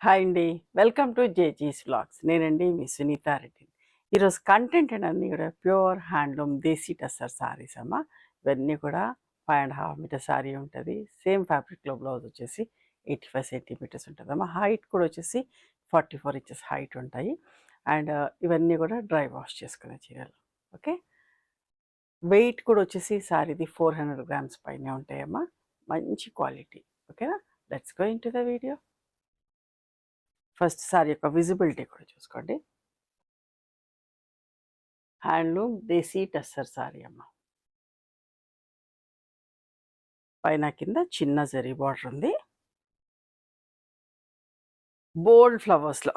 Hi అండి. Welcome to జేజీస్ vlogs. నేనండి మీ సునీతారెడ్డి. ఈరోజు కంటెంట్ అన్నీ కూడా ప్యూర్ హ్యాండ్లూమ్ దేశీ టస్సర్ సారీస్ అమ్మ. ఇవన్నీ కూడా 5.5 మీటర్ సారీ ఉంటుంది. సేమ్ ఫ్యాబ్రిక్లో బ్లౌజ్ వచ్చేసి 85 సెంటీమీటర్స్ ఉంటుందమ్మా. హైట్ కూడా వచ్చేసి 44 ఇంచెస్ హైట్ ఉంటాయి. అండ్ ఇవన్నీ కూడా డ్రై వాష్ చేసుకునే చీరలు. ఓకే, వెయిట్ కూడా వచ్చేసి సారీది 400 గ్రామ్స్ పైనే ఉంటాయమ్మా. మంచి క్వాలిటీ. ఓకేనా, let's go in to the video. First sorry యొక్క విజిబిలిటీ కూడా చూసుకోండి. హ్యాండ్లూమ్ దేశీ టస్సర్ సారీ అమ్మ. పైన కింద చిన్న జరీ బార్డర్ ఉంది. బోల్డ్ ఫ్లవర్స్లో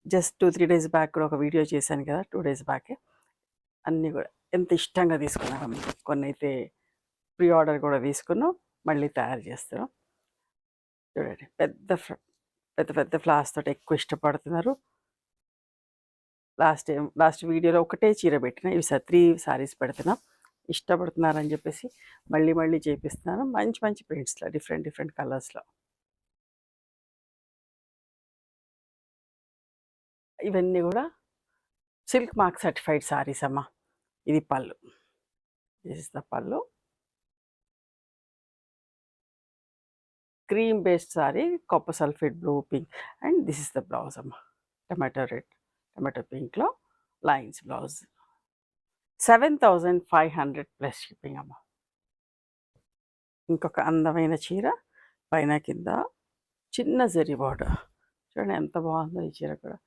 జస్ట్ 2-3 డేస్ బ్యాక్ కూడా ఒక వీడియో చేశాను కదా, 2 డేస్ బ్యాకే. అన్నీ కూడా ఎంత ఇష్టంగా తీసుకున్నారమ్మ. కొన్ని అయితే ప్రీ ఆర్డర్ కూడా తీసుకున్నాం, మళ్ళీ తయారు చేస్తున్నాం. చూడండి, పెద్ద పెద్ద పెద్ద ఫ్లవర్స్ తోటి ఎక్కువ ఇష్టపడుతున్నారు. లాస్ట్ వీడియోలో ఒకటే చీర పెట్టిన, ఇవి 3 సారీస్ పెడుతున్నాం. ఇష్టపడుతున్నారని చెప్పేసి మళ్ళీ మళ్ళీ చేపిస్తున్నాను. మంచి మంచి ప్రింట్స్లో, డిఫరెంట్ డిఫరెంట్ కలర్స్లో. ఇవన్నీ కూడా సిల్క్ మార్క్ సర్టిఫైడ్ సారీస్ అమ్మ. ఇది pallu, this is the pallu. Cream based sari, copper sulphate blue pink. And this is the blouse అమ్మ. టమాటో రెడ్, టమాటో పింక్లో లైన్స్ బ్లౌజ్. 7,500 ప్లస్ షిప్పింగ్ అమ్మ. ఇంకొక అందమైన చీర, పైన కింద చిన్న జరీ బార్డర్. చూడండి ఎంత బాగుందో ఈ చీర కూడా.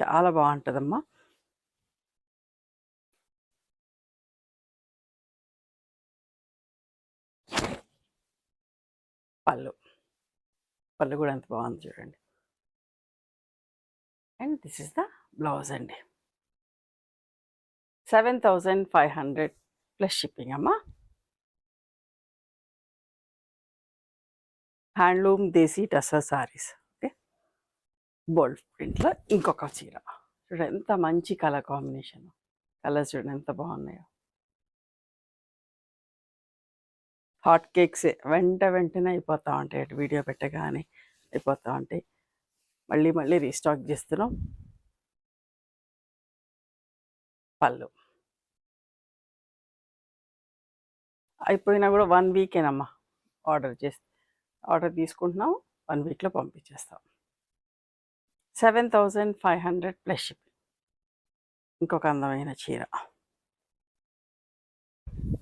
చాలా బాగుంటుందమ్మా. పళ్ళు కూడా ఎంత బాగుంది చూడండి. And this is the blouse అండి. 7,500 ప్లస్ షిప్పింగ్ అమ్మా. హ్యాండ్లూమ్ దేశీ టస్సర్ సారీస్. ఓకే, బోల్డ్ ప్రింట్లో ఇంకొక చీర. చూడండి ఎంత మంచి కలర్ కాంబినేషన్. కలర్స్ చూడండి ఎంత బాగున్నాయో. హాట్ కేక్స్ వెంటనే అయిపోతూ ఉంటాయి. అటు వీడియో పెట్టగానే అయిపోతూ ఉంటాయి. మళ్ళీ మళ్ళీ రీస్టాక్ చేస్తున్నాం. పళ్ళు అయిపోయినా కూడా 1 వీకేనమ్మా. ఆర్డర్ తీసుకుంటున్నాం, 1 వీక్లో పంపించేస్తాం. 7,500 ప్లస్ షిప్పింగ్. ఇంకొక అందమైన చీర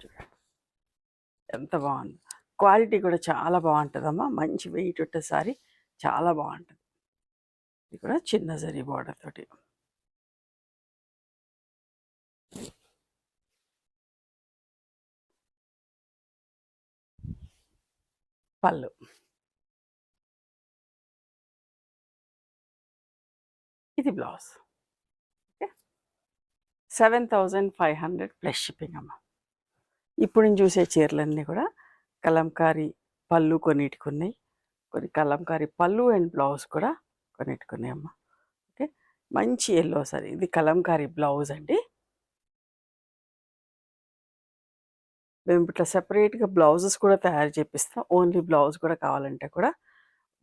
చూడండి ఎంత బాగుంది. క్వాలిటీ కూడా చాలా బాగుంటుందమ్మా. మంచి వెయిట్ ఉంటే సారీ చాలా బాగుంటుంది. ఇది కూడా చిన్న జరీ బార్డర్ తోటి. పళ్ళు ఇది బ్లౌజ్. ఓకే, 7,500 ప్లస్ షిప్పింగ్ అమ్మ. ఇప్పుడు నేను చూసే చీరలన్నీ కూడా కలంకారీ పళ్ళు కొన్నిటికున్నాయి, కొన్ని కలంకారీ పళ్ళు అండ్ బ్లౌజ్ కూడా కొన్నిటికున్నాయి అమ్మ. ఓకే, మంచి ఎల్లో సారీ. ఇది కలంకారీ బ్లౌజ్ అండి. మేము ఇట్లా సెపరేట్గా బ్లౌజెస్ కూడా తయారు చేపిస్తాం. ఓన్లీ బ్లౌజ్ కూడా కావాలంటే కూడా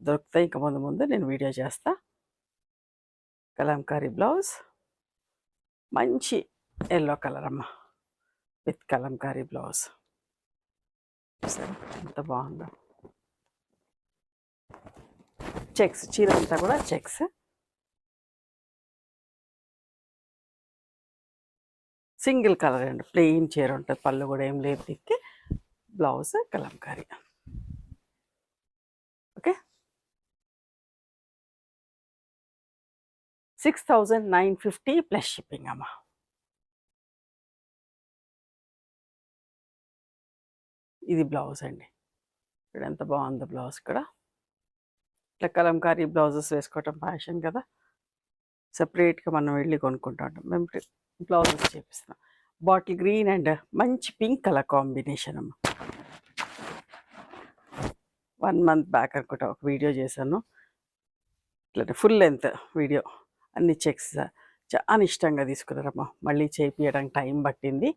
దొరుకుతాయి. ఇంకా ముందు నేను వీడియో చేస్తా. కలంకారీ బ్లౌజ్, మంచి ఎల్లో కలర్ అమ్మ విత్ కలంకారీ బ్లౌజ్. ఎంత బాగుందో. చెక్స్, చీర అంతా కూడా చెక్స్. సింగిల్ కలర్ అండి, ప్లెయిన్ చీర ఉంటుంది. పళ్ళు కూడా ఏం లేదు దిక్కి. Blouse Kalamkari. Okay, 6,950 plus shipping అమ్మ. ఇది బ్లౌజ్ అండి. ఇప్పుడు ఎంత బాగుందో బ్లౌజ్ కూడా. ఇట్లా కలంకారీ బ్లౌజెస్ వేసుకోవటం ఫ్యాషన్ కదా, సెపరేట్గా మనం వెళ్ళి కొనుక్కుంటూ ఉంటాం. మేము బ్లౌజెస్ చేపిస్తున్నాం. బాటిల్ గ్రీన్ అండ్ మంచి పింక్ కలర్ కాంబినేషన్ అమ్మ. 1 మంత్ బ్యాక్ అనుకుంటా ఒక వీడియో చేశాను, ఇట్లా ఫుల్ లెంత్ వీడియో. అన్ని చెక్స్ చాలా ఇష్టంగా తీసుకున్నారమ్మా. మళ్ళీ చేపియడానికి టైం పట్టింది.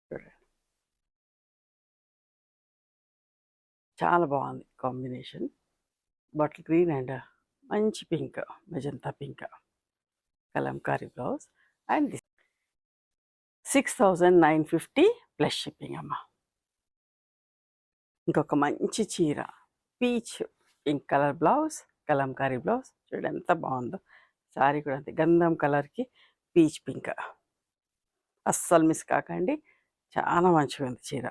చూడండి చాలా బాగుంది కాంబినేషన్. బాటిల్ గ్రీన్ అండ్ మంచి pink, magenta pink Kalamkari blouse. And this 6,950 plus shipping అమ్మ. ఇంకొక మంచి చీర peach pink colour blouse, Kalamkari blouse. చూడండి ఎంత బాగుందో. శారీ కూడా అంతే, గంధం కలర్కి పీచ్ పింక్. అస్సలు మిస్ కాకండి, చాలా మంచిగా ఉంది చీర.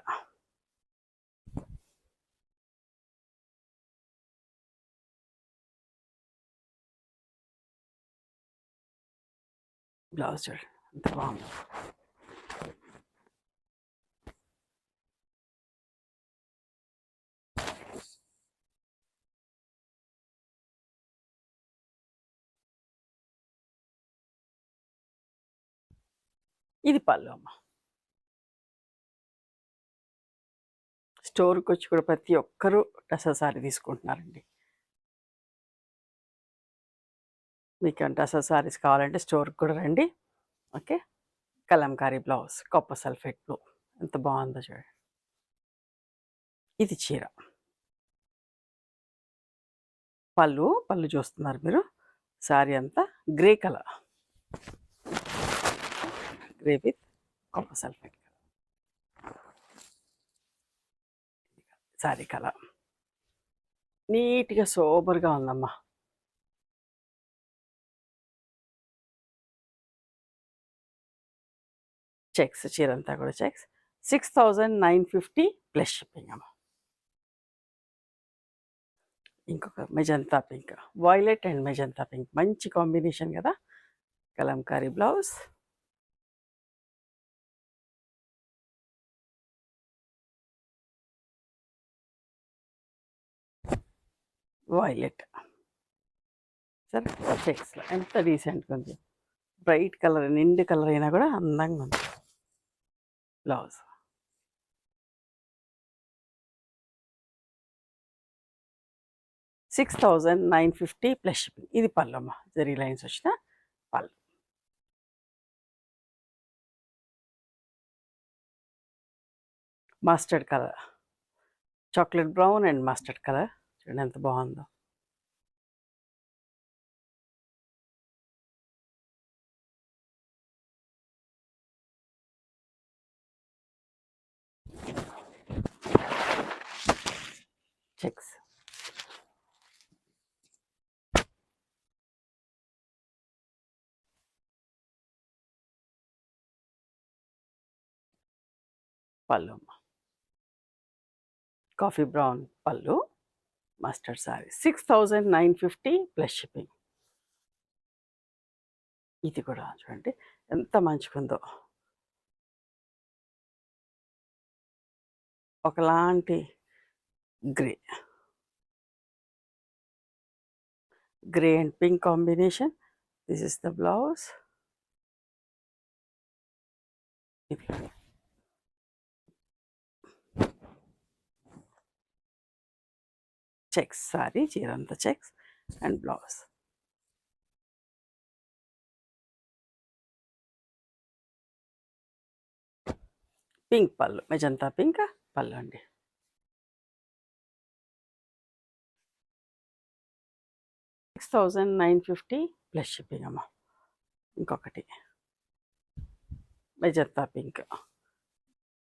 బ్లౌజ్ చూడండి ఎంత బాగుంది. ఇది పళ్ళు అమ్మ. స్టోర్కి వచ్చి కూడా ప్రతి ఒక్కరూ టసర్ సారీ తీసుకుంటున్నారండి. మీకు టసర్ సారీస్ కావాలంటే స్టోర్కి కూడా రండి. Okay. Kalamkari blouse, copper sulphate blue, ఎంత బాగుందో చూడండి. ఇది చీర పళ్ళు. పళ్ళు చూస్తున్నారు మీరు. శారీ అంతా grey colour, grey with copper sulphate sari colour. నీట్గా సోబర్గా ఉందమ్మా. చెక్స్, చీర అంతా కూడా చెక్స్. 6,950 ప్లస్ షిప్పింగ్ అమ్మ. ఇంకొక magenta pink, violet and magenta pink, మంచి కాంబినేషన్ కదా. కలంకారీ బ్లౌజ్, వాయిలెట్ సరే. చెక్స్లో ఎంత డీసెంట్గా ఉంది. బ్రైట్ కలర్, నిండు కలర్ అయినా కూడా అందంగా ఉంది. Blouse 6,950 plus shipping. ఇది పళ్ళు అమ్మ, జరీ లైన్స్ వచ్చిన పళ్ళు. Mustard colour, chocolate brown and mustard colour. చూడండి ఎంత బాగుందో. చెక్స్ పళ్ళు అమ్మ, కాఫీ బ్రౌన్ పళ్ళు, మస్టర్డ్ సారీ. 6,950 plus shipping. ఇది కూడా చూడండి ఎంత మంచిగుందో. ఒకలాంటి grey, grey and pink combination. This is the blouse. ఇది చెక్స్ సారీ, చీర అంతా చెక్స్ అండ్ బ్లౌజ్. పింక్ పళ్ళు, మెజంతా పింక్ పళ్ళు అండి. 6,950 ప్లస్ షిప్పింగ్ అమ్మ. ఇంకొకటి మెజంతా పింక్.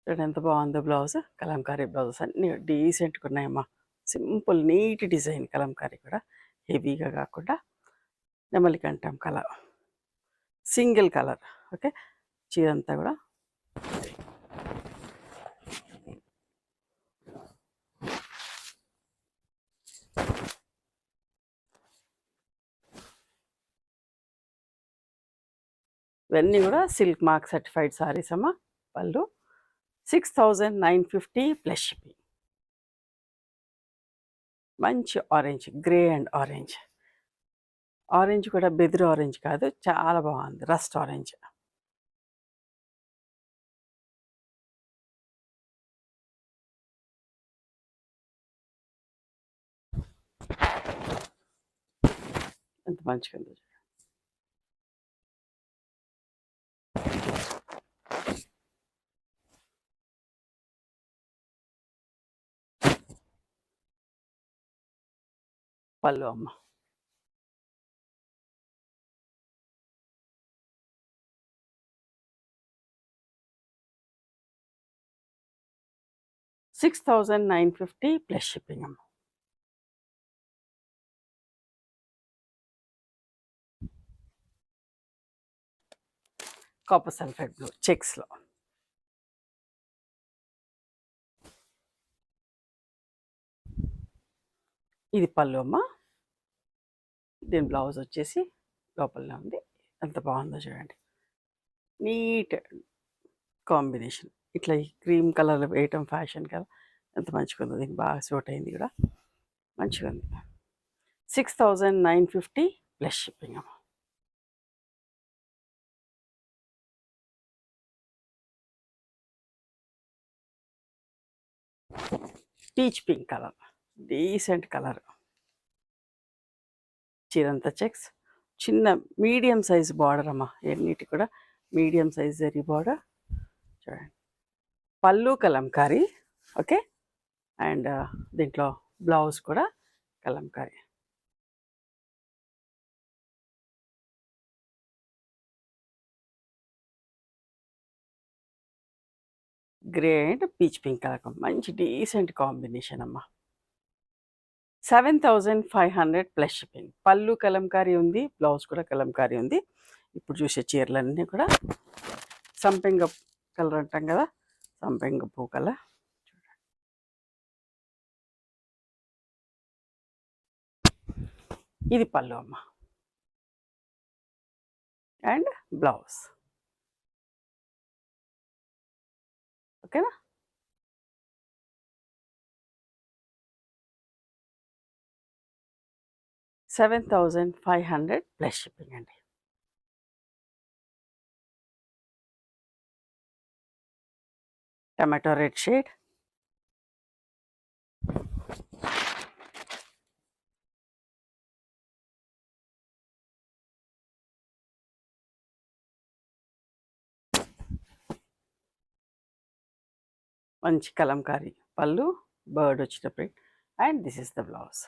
చూడండి ఎంత బాగుందో బ్లౌజ్. కలంకారీ బ్లౌజెస్ అన్నీ డీసెంట్గా ఉన్నాయమ్మా. Simple neat design. కలంకారీ కూడా హెవీగా కాకుండా నెమలి కంఠం కలర్, సింగిల్ కలర్. ఓకే. చీర అంతా కూడా ఇవన్నీ కూడా సిల్క్ మార్క్ సర్టిఫైడ్ సారీస్ అమ్మ. Pallu 6,950 plus shipping. మంచి orange, grey and orange. Orange కూడా బెదిరి ఆరెంజ్ కాదు, చాలా బాగుంది. Rust orange. ఎంత మంచిగా ఉంది. పళ్ళు అమ్మ. $6,950 ప్లస్ షిప్పింగ్ అమ్మ. కాపర్ సల్ఫేట్ బ్లూ చెక్స్లో. ఇది పళ్ళు అమ్మ. దీని బ్లౌజ్ వచ్చేసి లోపలనే ఉంది. ఎంత బాగుందో చూడండి. Neat combination. ఇట్లా ఈ క్రీమ్ కలర్ వేయటం ఫ్యాషన్ కదా, ఎంత మంచిగా ఉందో. దీనికి బాగా సూట్ అయింది కూడా, మంచిగా ఉంది. 6,950 ప్లస్ షిప్పింగ్ అమ్మ. Peach pink colour, decent colour. చీరంతా చెక్స్, చిన్న మీడియం సైజ్ బార్డర్ అమ్మ. ఎన్నిటి కూడా మీడియం సైజ్ జరీ బార్డర్ చూడండి. పళ్ళు కలంకారీ, ఓకే. అండ్ దీంట్లో బ్లౌజ్ కూడా Kalamkari. Grey and peach pink colour, మంచి డీసెంట్ కాంబినేషన్ అమ్మ. 7,500 ప్లస్ షిప్పింగ్. పళ్ళు కలంకారీ ఉంది, బ్లౌజ్ కూడా కలంకారీ ఉంది. ఇప్పుడు చూసే చీరలన్నీ కూడా సంపెంగ కలర్ అంటాం కదా, సంపెంగ పూ కలర్. ఇది పళ్ళు అమ్మ అండ్ బ్లౌజ్, ఓకేనా. $7,500 ప్లస్ షిప్పింగ్ అండి. టమాటో రెడ్ షేడ్, మంచి కలంకారీ పళ్ళు, బర్డ్ వచ్చిన print, and this is the blouse.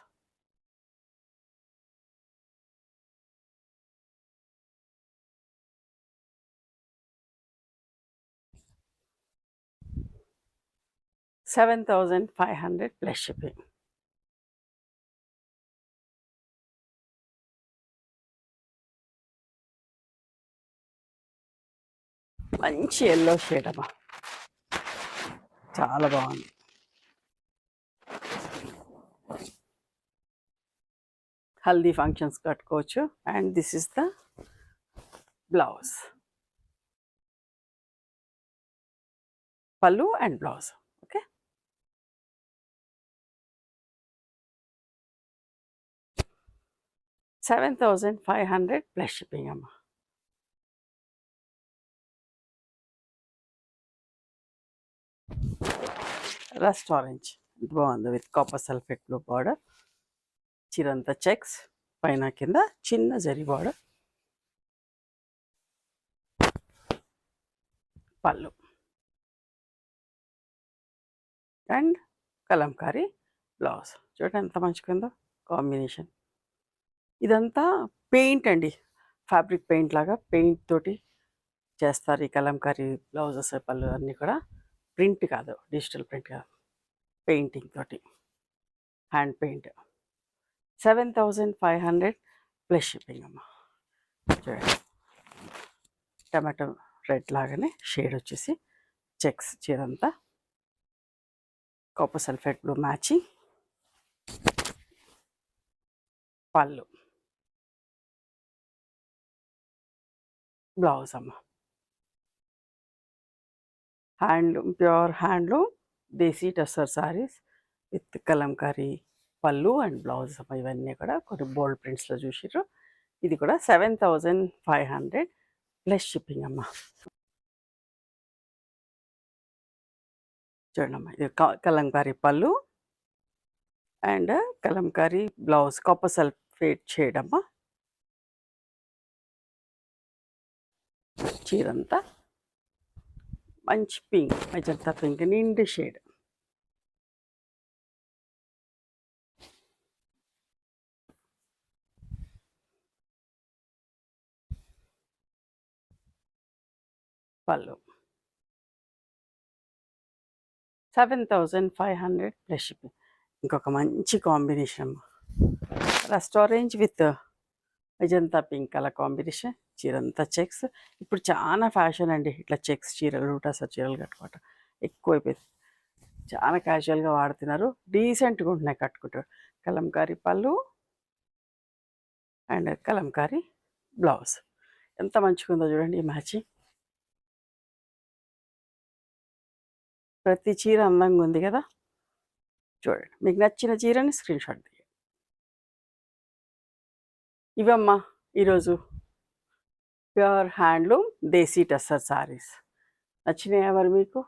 $7,500 plus shipping. మంచి ఎల్లో షేడ్ అమ్మా, చాలా బాగుంది. హల్దీ ఫంక్షన్స్ కట్టుకోవచ్చు. And this is the blouse, pallu and blouse, okay. $7,500 plus shipping అమ్మ. రస్ట్ ఆరెంజ్ బాగుంది with copper sulphate blue border. చిరంతా చెక్స్, పైన కింద చిన్న zari border. Pallu and Kalamkari blouse. చూడండి ఎంత మంచిగా ఉందో కాంబినేషన్. ఇదంతా పెయింట్ అండి, ఫ్యాబ్రిక్ పెయింట్ లాగా పెయింట్ తోటి చేస్తారు ఈ కలంకారీ బ్లౌజెస్, పళ్ళు అన్నీ కూడా. ప్రింట్ కాదు, డిజిటల్ ప్రింట్ కాదు, పెయింటింగ్ తోటి, హ్యాండ్ పెయింట్. 7,500 ప్లస్ షిప్పింగ్ అమ్మ. చూడండి టమాటో రెడ్ లాగానే షేడ్ వచ్చేసి చెక్స్ చీరంతా, copper sulphate blue matching. Pallu, blouse అమ్మ. Handloom, pure handloom desi tussar saris with Kalamkari pallu and blouse అమ్మ. ఇవన్నీ కూడా కొన్ని బోల్డ్ ప్రింట్స్లో చూసిర్రు. ఇది కూడా 7,500 ప్లస్ షిప్పింగ్ అమ్మ. చూడమ్మా, ఇది Kalamkari pallu and Kalamkari blouse, copper sulphate shade అమ్మ. చీరంతా మంచి పింక్, మెజంతా పింక్, నిండు షేడ్. Pallu 7,500 plus shipping. ఇంకొక మంచి combination rust orange with magenta pink colour combination. చీరంతా చెక్స్. ఇప్పుడు చాలా ఫ్యాషన్ అండి ఇట్లా చెక్స్ చీరలు, టసర్ చీరలు కట్టుకోవటం ఎక్కువైపోయింది. చాలా క్యాజువల్గా వాడుతున్నారు, డీసెంట్గా ఉంటున్నాయి కట్టుకుంటారు. Kalamkari pallu and Kalamkari blouse. ఎంత మంచిగా ఉందో చూడండి ఈ మ్యాచింగ్. ప్రతి చీర అందంగా ఉంది కదా. చూడండి, మీకు నచ్చిన చీరని స్క్రీన్ షాట్ తీయండి. ఇవమ్మా ఈరోజు ప్యూర్ హ్యాండ్లూమ్ దేశీ టస్సర్ సారీస్. నచ్చినాయా మరి మీకు?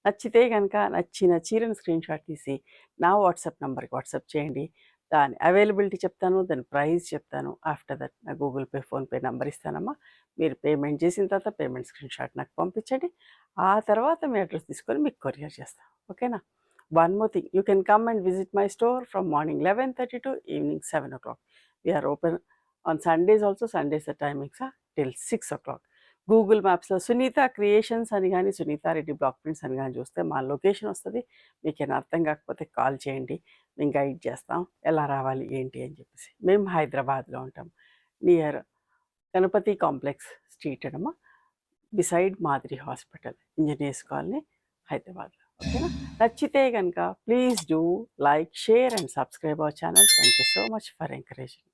నచ్చితే కనుక నచ్చిన చీరను స్క్రీన్ షాట్ తీసి నా వాట్సాప్ నెంబర్కి వాట్సాప్ చేయండి. దాని అవైలబిలిటీ చెప్తాను, దాని ప్రైస్ చెప్తాను. ఆఫ్టర్ దట్ నా గూగుల్ పే, ఫోన్పే నెంబర్ ఇస్తానమ్మా. మీరు పేమెంట్ చేసిన తర్వాత పేమెంట్ స్క్రీన్ షాట్ నాకు పంపించండి. ఆ తర్వాత మీ అడ్రస్ తీసుకొని మీకు కొరియర్ చేస్తాను. ఓకేనా? One more thing, you can come and visit my store from morning 11:30 to evening 7 o'clock. We are open on Sundays also. Sundays the timings are till 6 o'clock. Google మ్యాప్స్లో Sunitha creations అని కానీ Sunitha Reddy block prints అని కానీ చూస్తే మా location వస్తుంది. మీకేనా అర్థం కాకపోతే call చేయండి, మేము గైడ్ చేస్తాం ఎలా రావాలి ఏంటి అని చెప్పేసి. మేము హైదరాబాద్లో ఉంటాం, నియర్ గణపతి కాంప్లెక్స్ స్ట్రీట్ అనమా, beside Madiri hospital, engineers colony, హైదరాబాద్లో. ఓకేనా? నచ్చితే కనుక please do like, share and subscribe our channel. Thank you so much for encouraging.